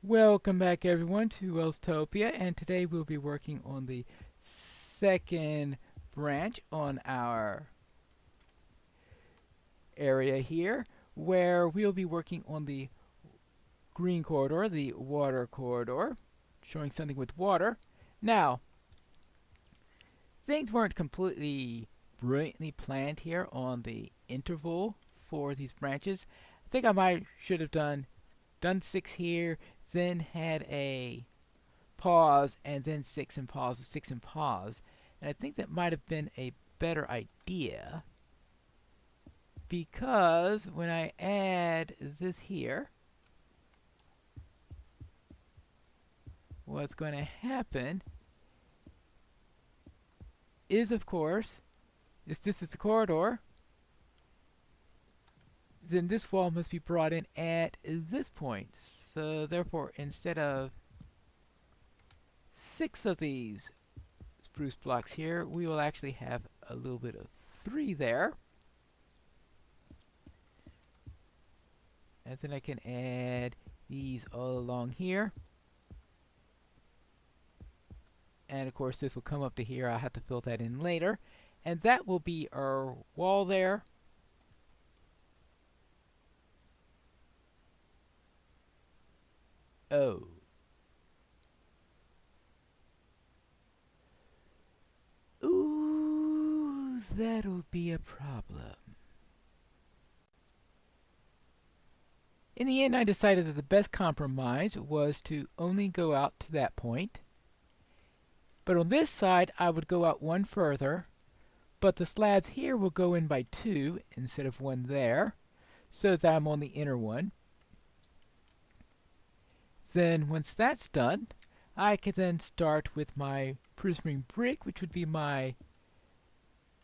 Welcome back everyone to Welstopia, and today we'll be working on the second branch on our area here, where we'll be working on the green corridor, the water corridor, showing something with water. Now, things weren't completely brilliantly planned here on the interval for these branches. I think I might should have done 6 here, then had a pause, and then 6 and pause, 6 and pause. And I think that might have been a better idea, because when I add this here, what's going to happen is, of course, if this is the corridor, then this wall must be brought in at this point. So therefore, instead of 6 of these spruce blocks here, we will actually have a little bit of 3 there. And then I can add these all along here. And of course this will come up to here. I'll have to fill that in later. And that will be our wall there. Oh. Ooh, that'll be a problem. In the end, I decided that the best compromise was to only go out to that point. But on this side, I would go out 1 further, but the slabs here will go in by 2 instead of 1 there, so that I'm on the inner one. Then once that's done, I can then start with my prismarine brick, which would be my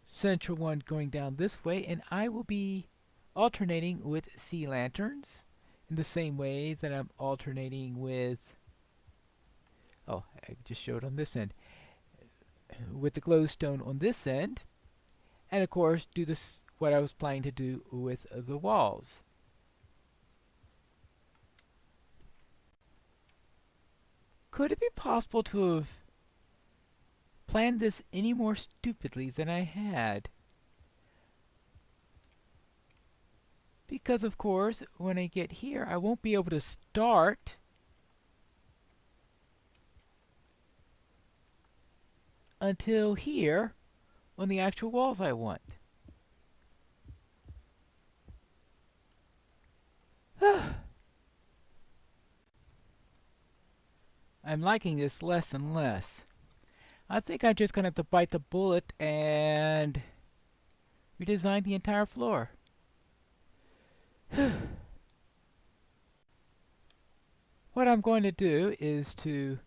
central one going down this way, and I will be alternating with sea lanterns in the same way that I'm alternating with, oh, I just showed on this end, with the glowstone on this end, and of course do this what I was planning to do with the walls. Could it be possible to have planned this any more stupidly than I had? Because of course, when I get here, I won't be able to start until here on the actual walls I want. I'm liking this less and less. I think I'm just going to have to bite the bullet and redesign the entire floor. What I'm going to do is to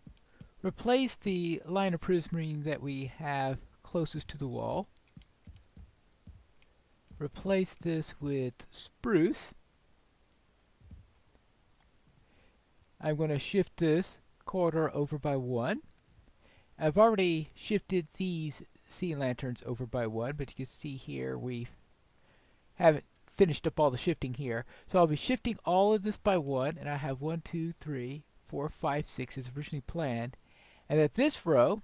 replace the line of prismarine that we have closest to the wall. Replace this with spruce. I'm going to shift this corridor over by 1. I've already shifted these sea lanterns over by 1, but you can see here we haven't finished up all the shifting here. So I'll be shifting all of this by 1, and I have 1, 2, 3, 4, 5, 6 as originally planned. And that this row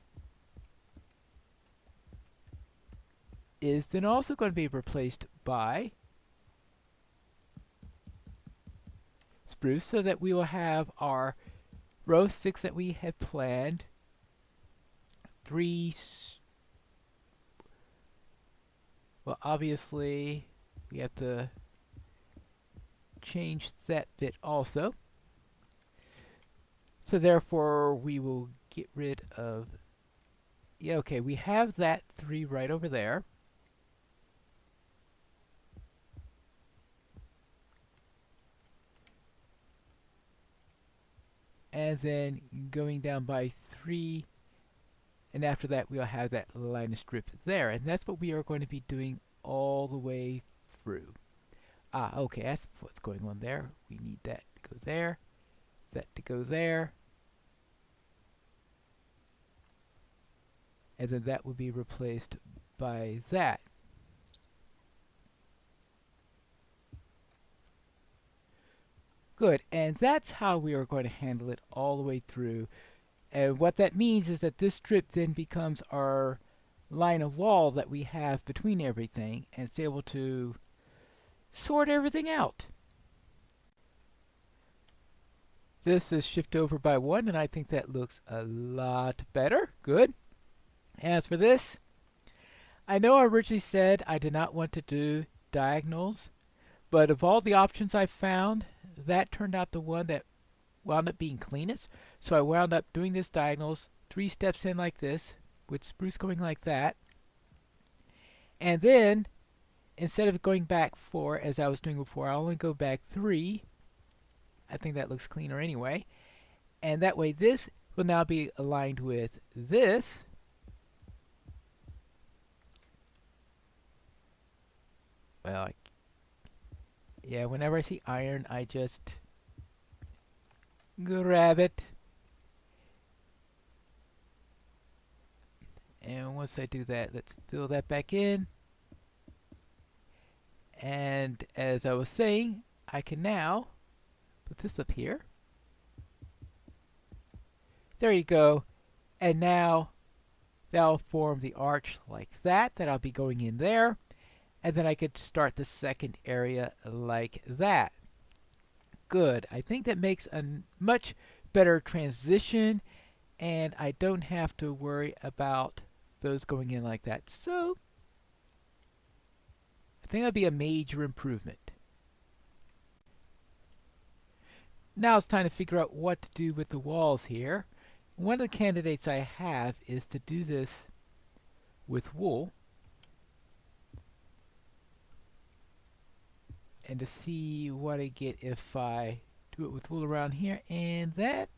is then also going to be replaced by spruce, so that we will have our row 6 that we had planned. 3, well, obviously we have to change that bit also. So therefore we will get rid of, yeah, okay, we have that 3 right over there. And then going down by 3, and after that we'll have that line of strip there, and that's what we are going to be doing all the way through. Okay, that's what's going on there. We need that to go there, that to go there, and then that will be replaced by that. Good, and that's how we are going to handle it all the way through. And what that means is that this strip then becomes our line of wall that we have between everything, and it's able to sort everything out. This is shift over by 1, and I think that looks a lot better. Good. As for this, I know I originally said I did not want to do diagonals, but of all the options I found, that turned out the one that wound up being cleanest. So I wound up doing this diagonals, 3 steps in like this, with spruce going like that. And then, instead of going back 4 as I was doing before, I'll only go back 3. I think that looks cleaner anyway. And that way this will now be aligned with this. Well, yeah, whenever I see iron, I just grab it. And once I do that, let's fill that back in. And as I was saying, I can now put this up here. There you go. And now that'll form the arch like that I'll be going in there. And then I could start the second area like that. Good. I think that makes a much better transition, and I don't have to worry about those going in like that. So I think that'll be a major improvement. Now it's time to figure out what to do with the walls here. One of the candidates I have is to do this with wool, and to see what I get if I do it with wool around here, and that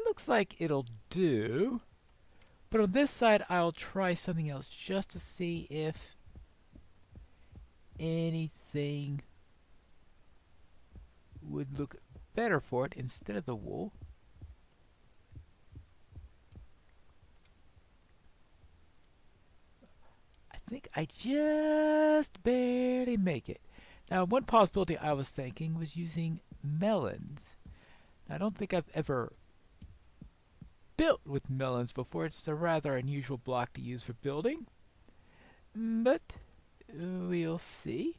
looks like it'll do. But on this side I'll try something else just to see if anything would look better for it instead of the wool. I think I just barely make it. Now, one possibility I was thinking was using melons. Now, I don't think I've ever built with melons before. It's a rather unusual block to use for building, but we'll see.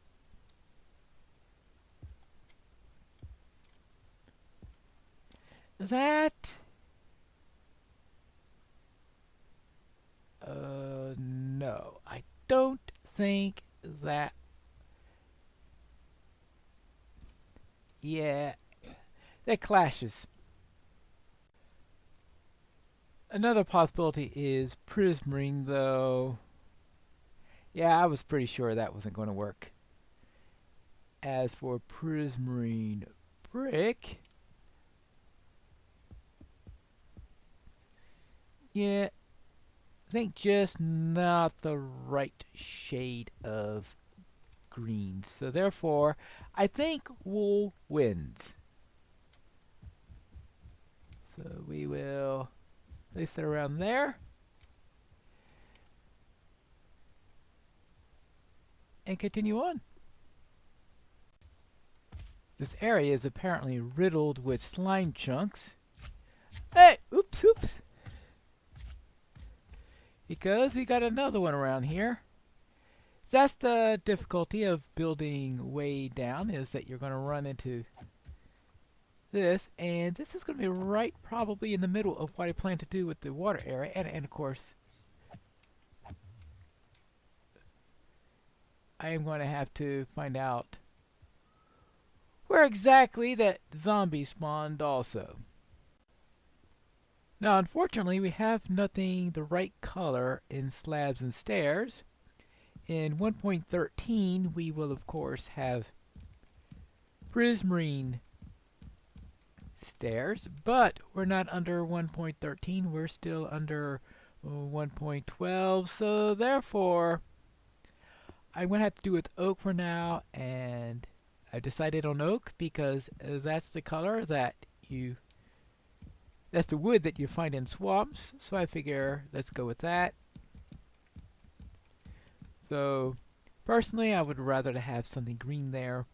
That no, I don't think that. Yeah, that clashes. Another possibility is prismarine, though. Yeah, I was pretty sure that wasn't going to work. As for prismarine brick, yeah, I think just not the right shade of green. So therefore, I think wool wins. So we will place it around there. And continue on. This area is apparently riddled with slime chunks. Hey! Oops, oops. Because we got another one around here. That's the difficulty of building way down, is that you're going to run into this, and this is going to be right probably in the middle of what I plan to do with the water area, and of course I am going to have to find out where exactly that zombie spawned also. Now, unfortunately, we have nothing the right color in slabs and stairs. In 1.13, we will, of course, have prismarine stairs, but we're not under 1.13. We're still under 1.12, so therefore, I'm going to have to do with oak for now, and I decided on oak because that's the color that that's the wood that you find in swamps, so I figure let's go with that. So Personally, I would rather have something green there.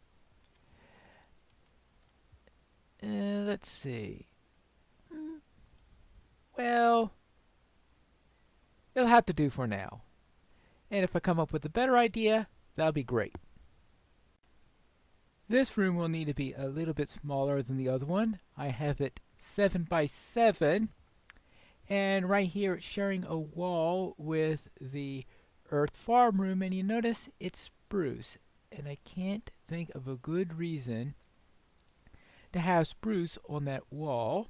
Let's see. Well, it'll have to do for now. And if I come up with a better idea, that'll be great. This room will need to be a little bit smaller than the other one. I have it 7 by 7. And right here it's sharing a wall with the Earth Farm room. And you notice it's spruce. And I can't think of a good reason to have spruce on that wall.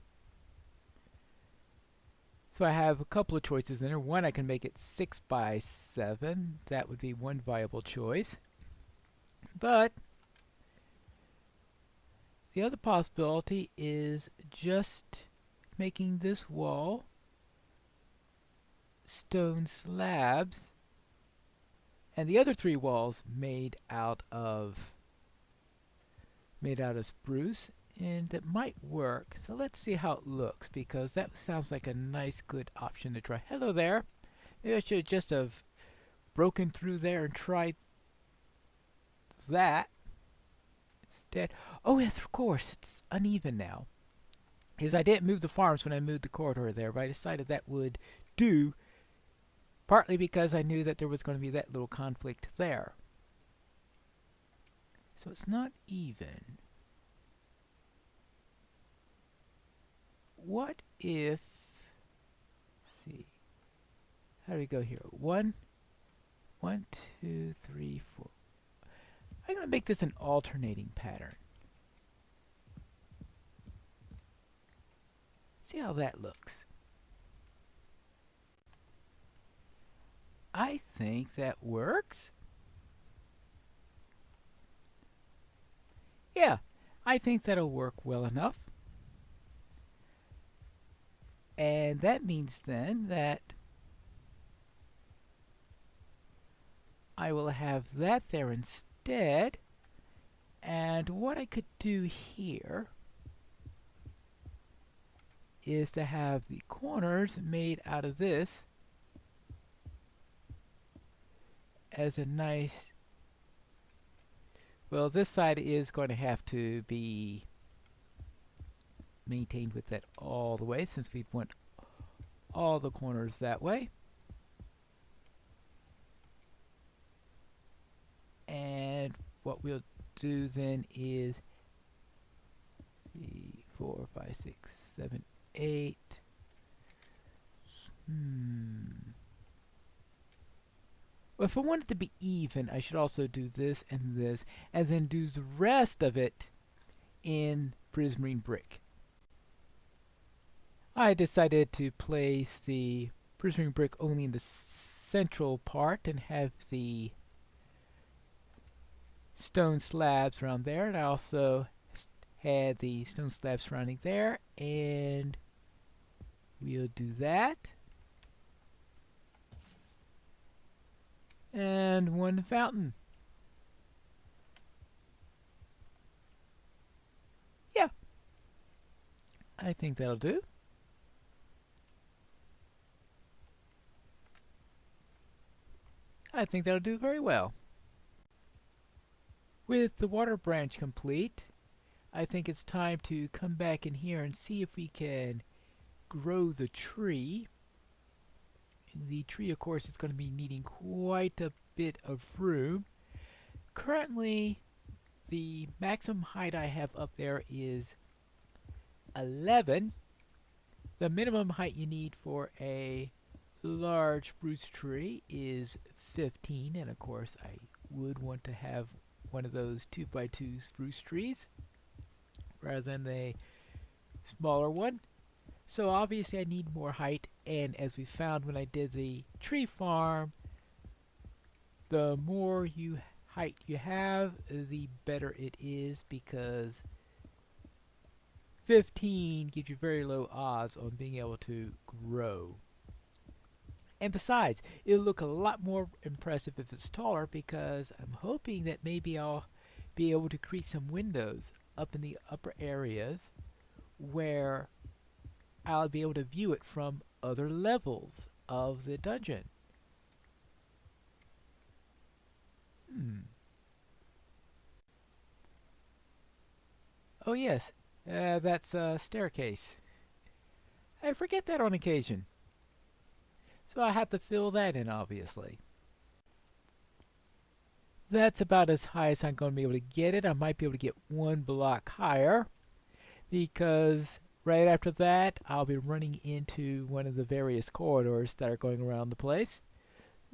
So I have a couple of choices in there. One, I can make it 6 by 7. That would be one viable choice. But the other possibility is just making this wall stone slabs and the other 3 walls made out of spruce, and that might work. So let's see how it looks, because that sounds like a nice good option to try. Hello there. Maybe I should just have broken through there and tried that instead. Oh yes, of course, it's uneven now. Because I didn't move the farms when I moved the corridor there, but I decided that would do, partly because I knew that there was going to be that little conflict there. So it's not even. What if, let's see, how do we go here? 1, 2, 3, 4. I'm going to make this an alternating pattern. See how that looks. I think that works. Yeah, I think that'll work well enough. And that means then that I will have that there instead. And what I could do here is to have the corners made out of this as a nice, well, this side is going to have to be maintained with that all the way, since we want all the corners that way. And what we'll do then is 3, 4, 5, 6, 7, 8. Well, if I want it to be even, I should also do this, and then do the rest of it in prismarine brick. I decided to place the prismarine brick only in the central part and have the stone slabs around there, and I also had the stone slabs surrounding there, and we'll do that. And one fountain. Yeah, I think that'll do. I think that'll do very well. With the water branch complete, I think it's time to come back in here and see if we can grow the tree. The tree, of course, is going to be needing quite a bit of room. Currently, the maximum height I have up there is 11. The minimum height you need for a large spruce tree is 15, and of course I would want to have one of those 2x2 spruce trees rather than a smaller one. So obviously I need more height, and as we found when I did the tree farm, the more height you have, the better it is, because 15 gives you very low odds on being able to grow. And besides, it'll look a lot more impressive if it's taller, because I'm hoping that maybe I'll be able to create some windows up in the upper areas where I'll be able to view it from other levels of the dungeon. Oh yes, that's a staircase. I forget that on occasion. So I have to fill that in, obviously. That's about as high as I'm going to be able to get it. I might be able to get one block higher because right after that I'll be running into one of the various corridors that are going around the place.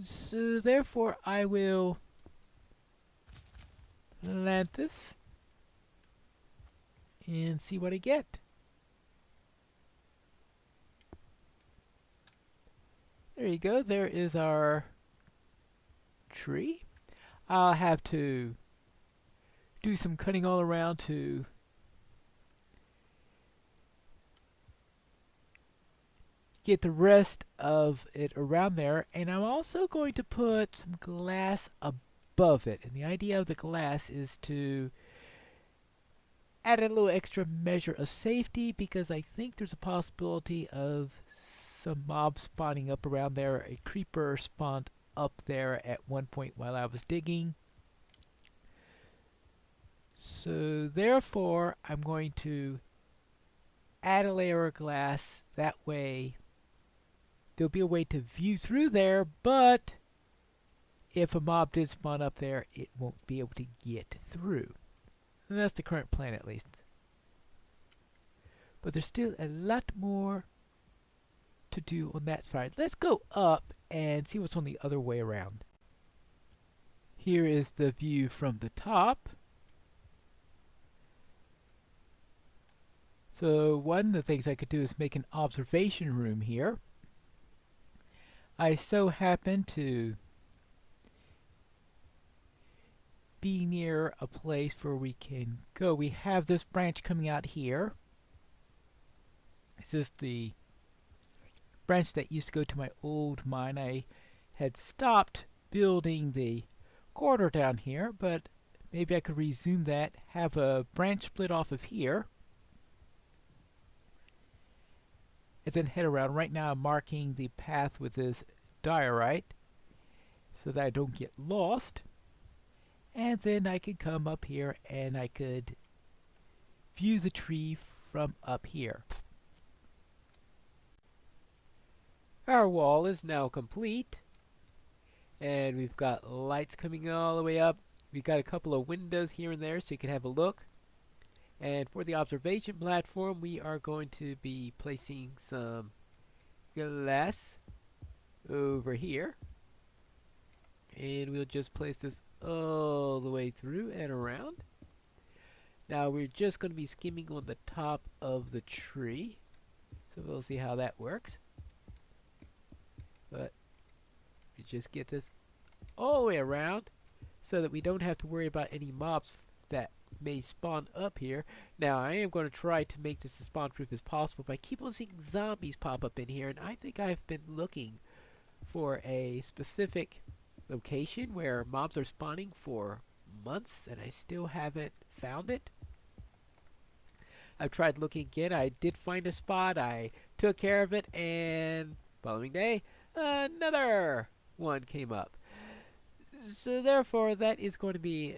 So therefore I will land this and see what I get. There you go. There is our tree. I'll have to do some cutting all around to get the rest of it around there, and I'm also going to put some glass above it. And the idea of the glass is to add a little extra measure of safety because I think there's a possibility of some mobs spawning up around there. A creeper spawned up there at one point while I was digging. So therefore I'm going to add a layer of glass. That way there'll be a way to view through there, but if a mob did spawn up there, it won't be able to get through. And that's the current plan, at least. But there's still a lot more to do on that side. Let's go up and see what's on the other way around. Here is the view from the top. So one of the things I could do is make an observation room here. I so happen to be near a place where we can go. We have this branch coming out here. This is the branch that used to go to my old mine. I had stopped building the corridor down here, but maybe I could resume that, have a branch split off of here, and then head around. Right now I'm marking the path with this diorite so that I don't get lost. And then I could come up here and I could view the tree from up here. Our wall is now complete. And we've got lights coming all the way up. We've got a couple of windows here and there so you can have a look. And for the observation platform, we are going to be placing some glass over here. And we'll just place this all the way through and around. Now we're just going to be skimming on the top of the tree. So we'll see how that works. But we just get this all the way around so that we don't have to worry about any mobs that may spawn up here. Now I am going to try to make this as spawn proof as possible, but I keep on seeing zombies pop up in here, and I think I've been looking for a specific location where mobs are spawning for months and I still haven't found it. I've tried looking again. I did find a spot. I took care of it, and following day another one came up. So therefore that is going to be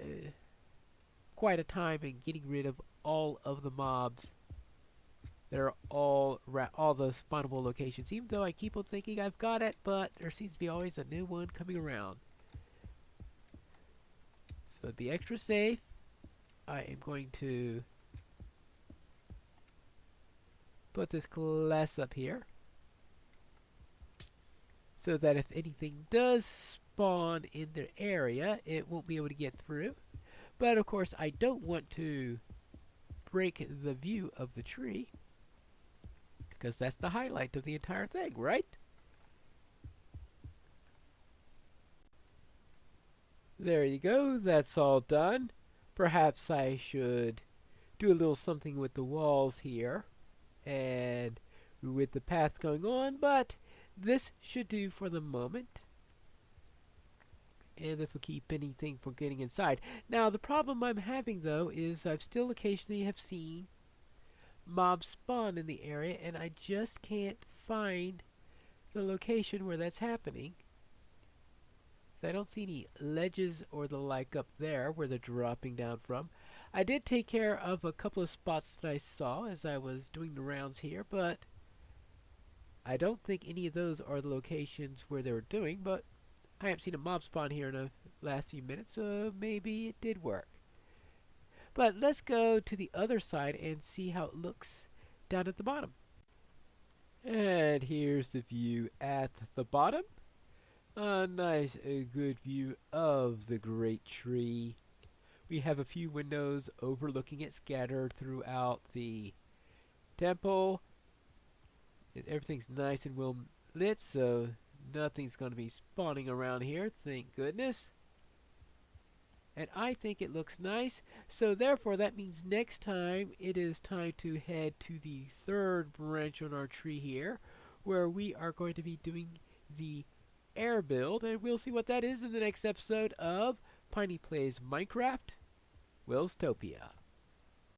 quite a time in getting rid of all of the mobs that are all the spawnable locations, even though I keep on thinking I've got it, but there seems to be always a new one coming around. So to be extra safe, I am going to put this glass up here so that if anything does spawn in the area, it won't be able to get through. But of course I don't want to break the view of the tree, because that's the highlight of the entire thing, right? There you go, that's all done. Perhaps I should do a little something with the walls here and with the path going on, but this should do for the moment. And this will keep anything from getting inside. Now the problem I'm having though is I've still occasionally have seen mobs spawn in the area, and I just can't find the location where that's happening. I don't see any ledges or the like up there where they're dropping down from. I did take care of a couple of spots that I saw as I was doing the rounds here, but I don't think any of those are the locations where they were doing, but I haven't seen a mob spawn here in the last few minutes, so maybe it did work. But let's go to the other side and see how it looks down at the bottom. And here's the view at the bottom. A nice, good view of the great tree. We have a few windows overlooking it scattered throughout the temple. Everything's nice and well lit, so nothing's going to be spawning around here, thank goodness. And I think it looks nice, so therefore that means next time it is time to head to the third branch on our tree here, where we are going to be doing the air build, and we'll see what that is in the next episode of Piney Plays Minecraft Welstopia.